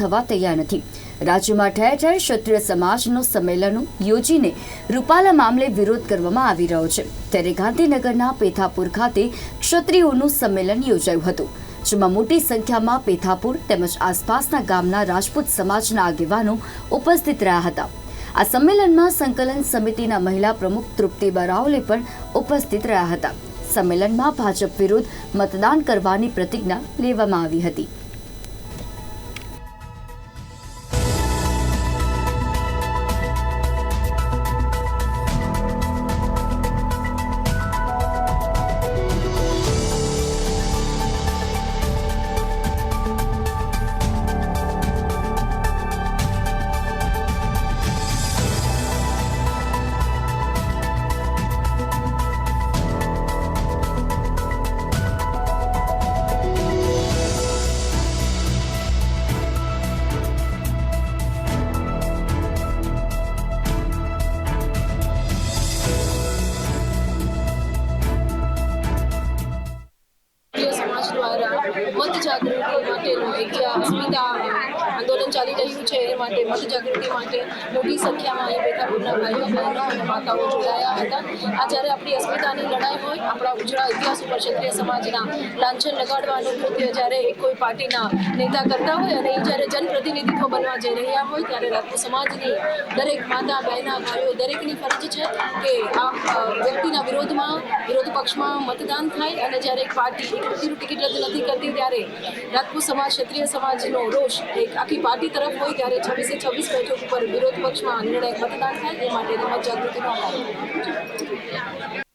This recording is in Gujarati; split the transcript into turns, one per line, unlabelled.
થવા તૈયાર નથી। રાજ્યમાં ઠેર ઠેર ક્ષત્રિય સમાજનો સંમેલનો યોજીને રૂપાલા મામલે વિરોધ કરવામાં આવી રહ્યો છે। ત્યારે ગાંધીનગરના પેથાપુર ખાતે ક્ષત્રિયોનું સંમેલન યોજાયું હતું, જેમાં મોટી સંખ્યામાં પેથાપુર તેમજ આસપાસના ગામના રાજપૂત સમાજના આગેવાનો ઉપસ્થિત રહ્યા હતા। આ સંમેલનમાં સંકલન સમિતિના મહિલા પ્રમુખ તૃપ્તિબા રાવલે પણ ઉપસ્થિત રહ્યા હતા। સંમેલનમાં ભાજપ વિરુદ્ધ મતદાન કરવાની પ્રતિજ્ઞા લેવામાં આવી હતી।
મત જાગૃતિ માટેનું એક અસ્મિતા આંદોલન ચાલી રહ્યું છે। એ માટે મત જાગૃતિ માટે મોટી સંખ્યામાં અહીં પેથાપુરના ભાઈઓ બહેનો અને માતાઓ જોડાયા હતા। આ જ્યારે આપણી અસ્મિતાની લડાઈ હોય, આપણા ઉજળા ઇતિહાસ ઉપર ક્ષત્રિય સમાજના લાંછન લગાડવાનું કૃત્ય જ્યારે કોઈ પાર્ટીના નેતા કરતા હોય અને એ જ્યારે જનપ્રતિનિધિત્વ બનવા જઈ રહ્યા હોય, ત્યારે રાજપૂત સમાજની દરેક માતા બહેના ભાઈઓ દરેકની ફરજ છે કે આ વ્યક્તિના વિરોધમાં વિરોધ પક્ષમાં મતદાન થાય। અને જ્યારે એક પાર્ટી એક વ્યક્તિનું ટિકિટ રદ નથી કરતી, ત્યારે રાજપૂત સમાજ ક્ષત્રિય સમાજનો રોષ એક આખી પાર્ટી તરફ હોય, ત્યારે 26 બેઠક ઉપર વિરોધ પક્ષમાં નિર્ણાયક મતદાન થાય। એ માટે મત જાગૃતિનો અભાવ।